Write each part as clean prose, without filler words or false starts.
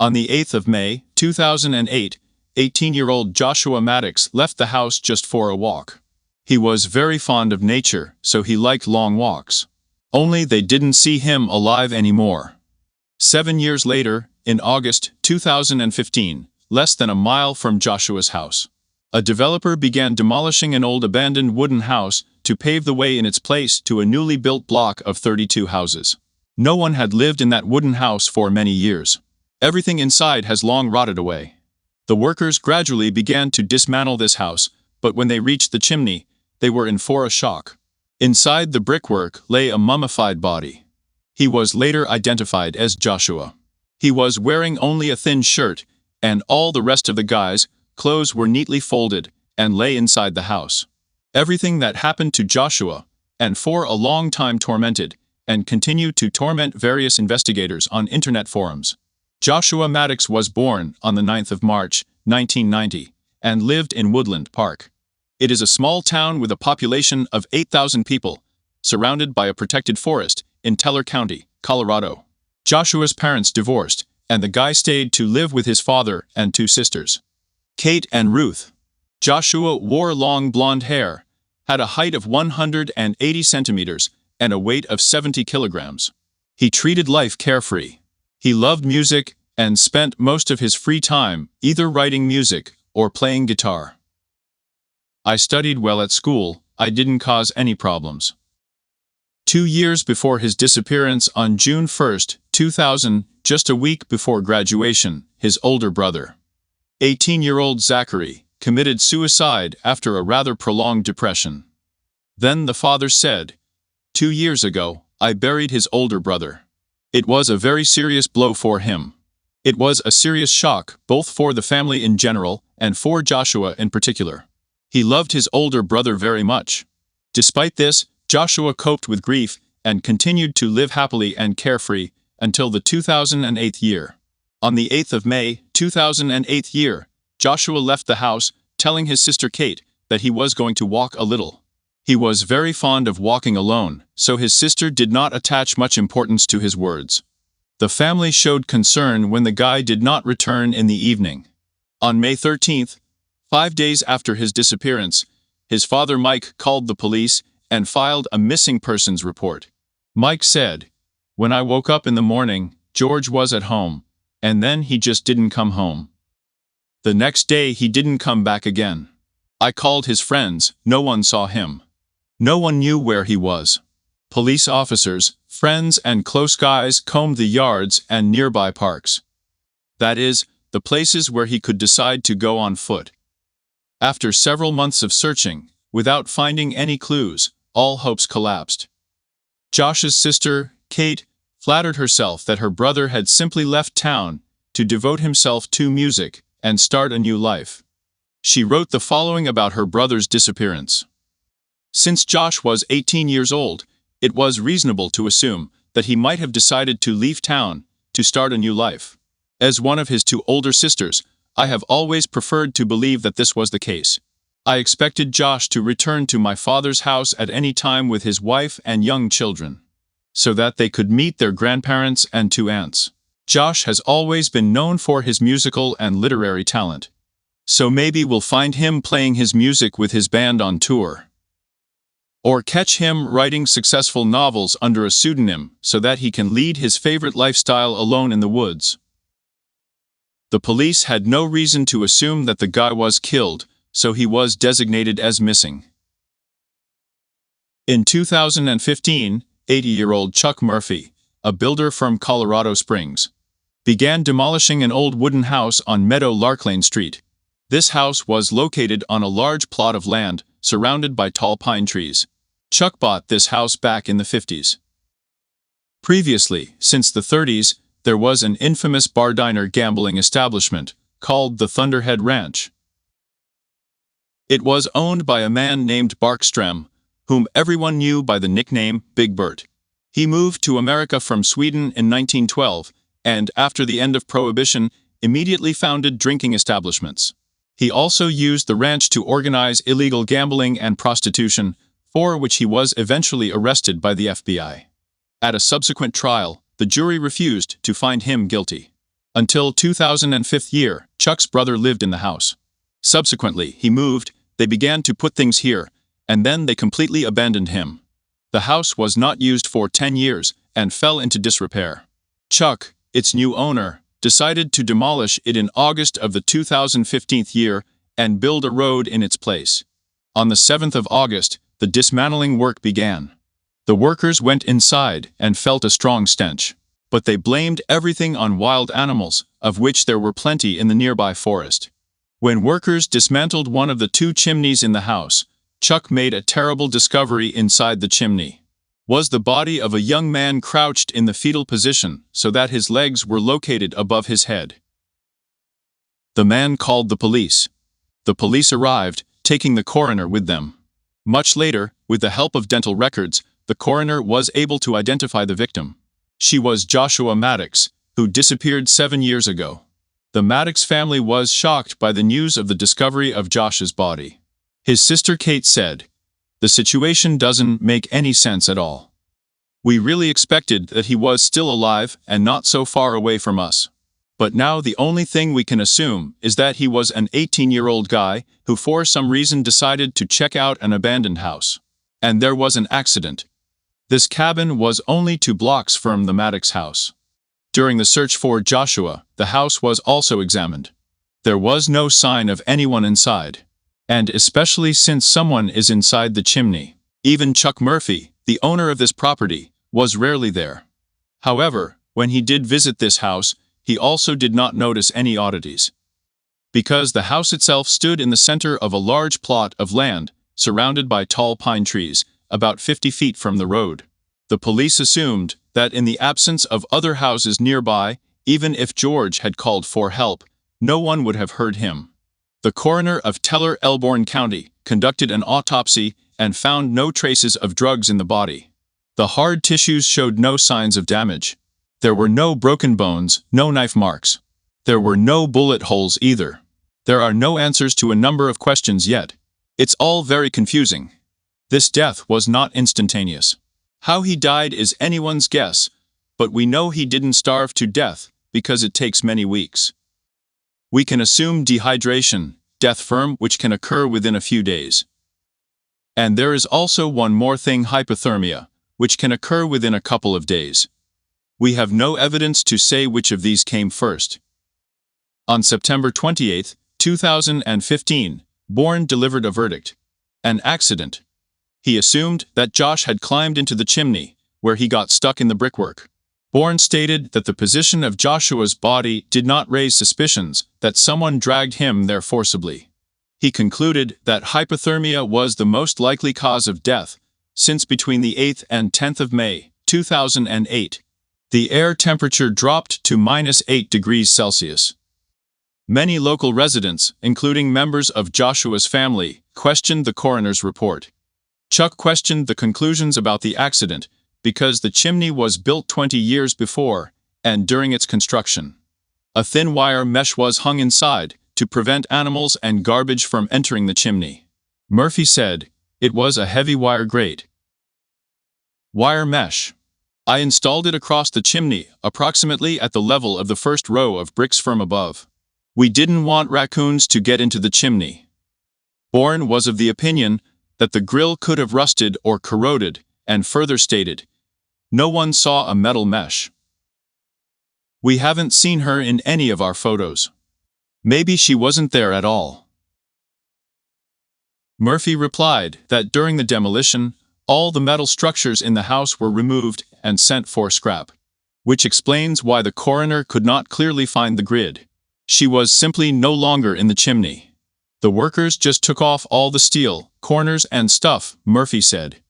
On the 8th of May, 2008, 18-year-old Joshua Maddux left the house just for a walk. He was very fond of nature, so he liked long walks. Only they didn't see him alive anymore. 7 years later, in August 2015, less than a mile from Joshua's house, a developer began demolishing an old abandoned wooden house to pave the way in its place to a newly built block of 32 houses. No one had lived in that wooden house for many years. Everything inside has long rotted away. The workers gradually began to dismantle this house, but when they reached the chimney, they were in for a shock. Inside the brickwork lay a mummified body. He was later identified as Joshua. He was wearing only a thin shirt, and all the rest of the guy's clothes were neatly folded and lay inside the house. Everything that happened to Joshua, and for a long time tormented, and continued to torment various investigators on internet forums. Joshua Maddux was born on the 9th of March, 1990, and lived in Woodland Park. It is a small town with a population of 8,000 people, surrounded by a protected forest in Teller County, Colorado. Joshua's parents divorced, and the guy stayed to live with his father and 2 sisters, Kate and Ruth. Joshua wore long blonde hair, had a height of 180 centimeters, and a weight of 70 kilograms. He treated life carefree. He loved music and spent most of his free time either writing music or playing guitar. I studied well at school. I didn't cause any problems. 2 years before his disappearance on June 1, 2000, just a week before graduation, his older brother, 18-year-old Zachary, committed suicide after a rather prolonged depression. Then the father said, 2 years ago, I buried his older brother. It was a very serious blow for him. It was a serious shock, both for the family in general and for Joshua in particular. He loved his older brother very much. Despite this, Joshua coped with grief and continued to live happily and carefree until the 2008 year. On the 8th of May, 2008 year, Joshua left the house, telling his sister Kate that he was going to walk a little. He was very fond of walking alone, so his sister did not attach much importance to his words. The family showed concern when the guy did not return in the evening. On May 13th, 5 days after his disappearance, his father Mike called the police and filed a missing persons report. Mike said, "When I woke up in the morning, George was at home, and then he just didn't come home. The next day he didn't come back again. I called his friends, no one saw him. No one knew where he was." Police officers, friends and close guys combed the yards and nearby parks. That is, the places where he could decide to go on foot. After several months of searching, without finding any clues, all hopes collapsed. Josh's sister, Kate, flattered herself that her brother had simply left town to devote himself to music and start a new life. She wrote the following about her brother's disappearance. Since Josh was 18 years old, it was reasonable to assume that he might have decided to leave town to start a new life. As one of his 2 older sisters, I have always preferred to believe that this was the case. I expected Josh to return to my father's house at any time with his wife and young children, so that they could meet their grandparents and 2 aunts. Josh has always been known for his musical and literary talent, so maybe we'll find him playing his music with his band on tour. Or catch him writing successful novels under a pseudonym so that he can lead his favorite lifestyle alone in the woods. The police had no reason to assume that the guy was killed, so he was designated as missing. In 2015, 80-year-old Chuck Murphy, a builder from Colorado Springs, began demolishing an old wooden house on Meadow Larklane Street. This house was located on a large plot of land surrounded by tall pine trees. Chuck bought this house back in the 50s. Previously, since the 30s, there was an infamous bar-diner gambling establishment called the Thunderhead Ranch. It was owned by a man named Barkström, whom everyone knew by the nickname Big Bert. He moved to America from Sweden in 1912, and after the end of Prohibition, immediately founded drinking establishments. He also used the ranch to organize illegal gambling and prostitution, for which he was eventually arrested by the FBI. At a subsequent trial, the jury refused to find him guilty. Until 2005 year, Chuck's brother lived in the house. Subsequently, he moved, they began to put things here, and then they completely abandoned him. The house was not used for 10 years and fell into disrepair. Chuck, its new owner, decided to demolish it in August of the 2015 year and build a road in its place. On the 7th of August, the dismantling work began. The workers went inside and felt a strong stench. But they blamed everything on wild animals, of which there were plenty in the nearby forest. When workers dismantled one of the 2 chimneys in the house, Chuck made a terrible discovery inside the chimney. Was the body of a young man crouched in the fetal position so that his legs were located above his head. The man called the police. The police arrived, taking the coroner with them. Much later, with the help of dental records, the coroner was able to identify the victim. She was Joshua Maddux, who disappeared 7 years ago. The Maddux family was shocked by the news of the discovery of Josh's body. His sister Kate said, "The situation doesn't make any sense at all. We really expected that he was still alive and not so far away from us. But now the only thing we can assume is that he was an 18-year-old guy who for some reason decided to check out an abandoned house. And there was an accident. This cabin was only 2 blocks from the Maddux house." During the search for Joshua, the house was also examined. There was no sign of anyone inside. And especially since someone is inside the chimney. Even Chuck Murphy, the owner of this property, was rarely there. However, when he did visit this house, he also did not notice any oddities. Because the house itself stood in the center of a large plot of land, surrounded by tall pine trees, about 50 feet from the road. The police assumed that in the absence of other houses nearby, even if George had called for help, no one would have heard him. The coroner of Teller Elborn County conducted an autopsy and found no traces of drugs in the body. The hard tissues showed no signs of damage. There were no broken bones, no knife marks. There were no bullet holes either. There are no answers to a number of questions yet. It's all very confusing. This death was not instantaneous. How he died is anyone's guess, but we know he didn't starve to death because it takes many weeks. We can assume dehydration, death firm, which can occur within a few days. And there is also one more thing, hypothermia, which can occur within a couple of days. We have no evidence to say which of these came first. On September 28, 2015, Bourne delivered a verdict. An accident. He assumed that Josh had climbed into the chimney, where he got stuck in the brickwork. Bourne stated that the position of Joshua's body did not raise suspicions that someone dragged him there forcibly. He concluded that hypothermia was the most likely cause of death, since between the 8th and 10th of May, 2008, the air temperature dropped to -8 degrees Celsius. Many local residents, including members of Joshua's family, questioned the coroner's report. Chuck questioned the conclusions about the accident because the chimney was built 20 years before and during its construction. A thin wire mesh was hung inside to prevent animals and garbage from entering the chimney. Murphy said, "It was a heavy wire grate. Wire mesh. I installed it across the chimney, approximately at the level of the first row of bricks from above. We didn't want raccoons to get into the chimney." Bourne was of the opinion that the grill could have rusted or corroded, and further stated, "No one saw a metal mesh. We haven't seen her in any of our photos. Maybe she wasn't there at all." Murphy replied that during the demolition, all the metal structures in the house were removed and sent for scrap, which explains why the coroner could not clearly find the grid. She was simply no longer in the chimney. The workers just took off all the steel, corners and stuff, Murphy said.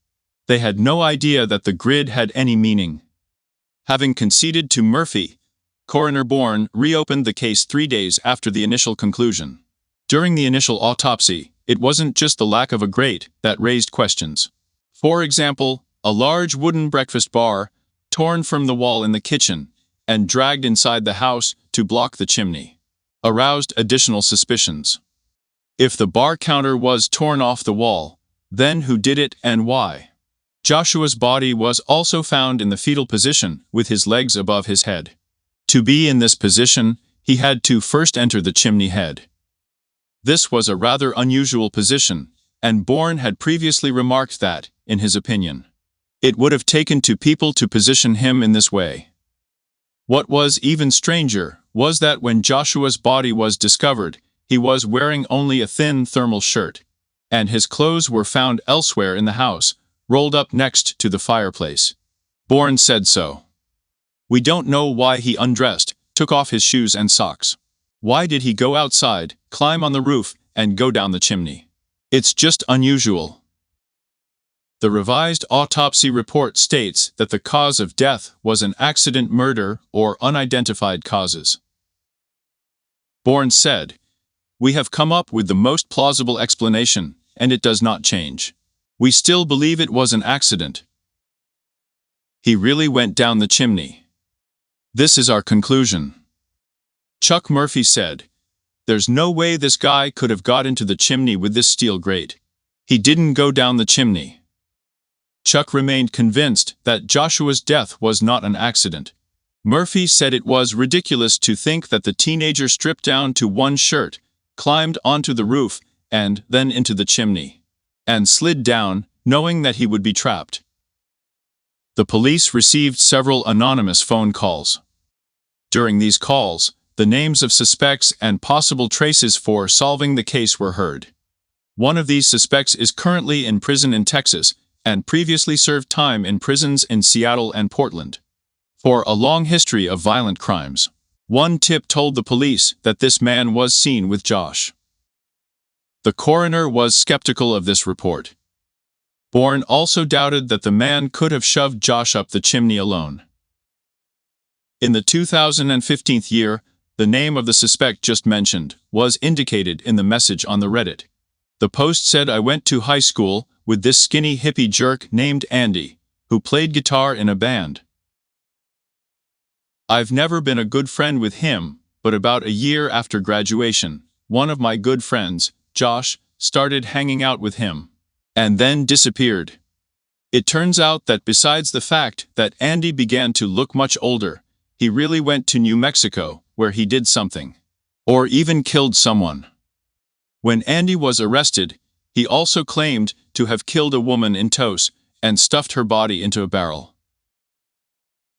They had no idea that the grid had any meaning. Having conceded to Murphy, Coroner Bourne reopened the case 3 days after the initial conclusion. During the initial autopsy, it wasn't just the lack of a grate that raised questions. For example, a large wooden breakfast bar, torn from the wall in the kitchen, and dragged inside the house to block the chimney, aroused additional suspicions. If the bar counter was torn off the wall, then who did it and why? Joshua's body was also found in the fetal position with his legs above his head. To be in this position, he had to first enter the chimney head. This was a rather unusual position, and Bourne had previously remarked that, in his opinion, it would have taken two people to position him in this way. What was even stranger was that when Joshua's body was discovered, he was wearing only a thin thermal shirt, and his clothes were found elsewhere in the house, rolled up next to the fireplace. Bourne said so. We don't know why he undressed, took off his shoes and socks. Why did he go outside, climb on the roof, and go down the chimney? It's just unusual. The revised autopsy report states that the cause of death was an accident murder or unidentified causes. Bourne said, "We have come up with the most plausible explanation, and it does not change. We still believe it was an accident. He really went down the chimney. This is our conclusion." Chuck Murphy said, "There's no way this guy could have got into the chimney with this steel grate. He didn't go down the chimney." Chuck remained convinced that Joshua's death was not an accident. Murphy said it was ridiculous to think that the teenager stripped down to one shirt, climbed onto the roof, and then into the chimney, and slid down, knowing that he would be trapped. The police received several anonymous phone calls. During these calls, the names of suspects and possible traces for solving the case were heard. One of these suspects is currently in prison in Texas, and previously served time in prisons in Seattle and Portland for a long history of violent crimes. One tip told the police that this man was seen with Josh. The coroner was skeptical of this report. Bourne also doubted that the man could have shoved Josh up the chimney alone. In the 2015 year, the name of the suspect just mentioned was indicated in the message on the Reddit. The post said, "I went to high school with this skinny hippie jerk named Andy, who played guitar in a band. I've never been a good friend with him, but about a year after graduation, one of my good friends, Josh, started hanging out with him, and then disappeared." It turns out that besides the fact that Andy began to look much older, he really went to New Mexico, where he did something, or even killed someone. When Andy was arrested, he also claimed to have killed a woman in Tos and stuffed her body into a barrel.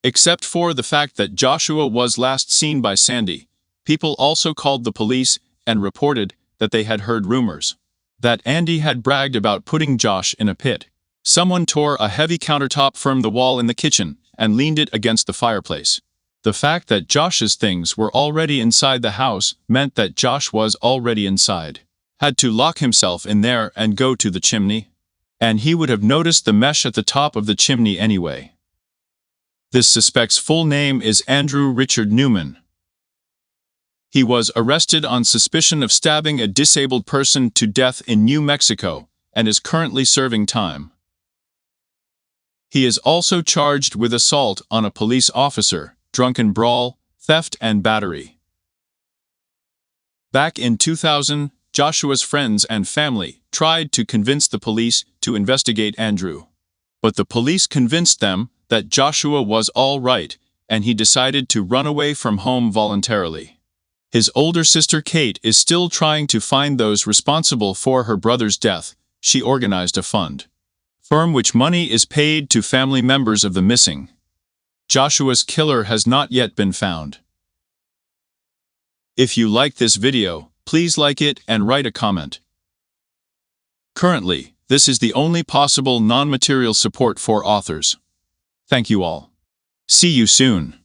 Except for the fact that Joshua was last seen by Sandy, people also called the police and reported that they had heard rumors that Andy had bragged about putting Josh in a pit. Someone tore a heavy countertop from the wall in the kitchen and leaned it against the fireplace. The fact that Josh's things were already inside the house meant that Josh was already inside, had to lock himself in there and go to the chimney, and he would have noticed the mesh at the top of the chimney anyway. This suspect's full name is Andrew Richard Newman. He was arrested on suspicion of stabbing a disabled person to death in New Mexico and is currently serving time. He is also charged with assault on a police officer, drunken brawl, theft and battery. Back in 2000, Joshua's friends and family tried to convince the police to investigate Andrew. But the police convinced them that Joshua was all right, and he decided to run away from home voluntarily. His older sister Kate is still trying to find those responsible for her brother's death. She organized a fund from which money is paid to family members of the missing. Joshua's killer has not yet been found. If you like this video, please like it and write a comment. Currently, this is the only possible non-material support for authors. Thank you all. See you soon.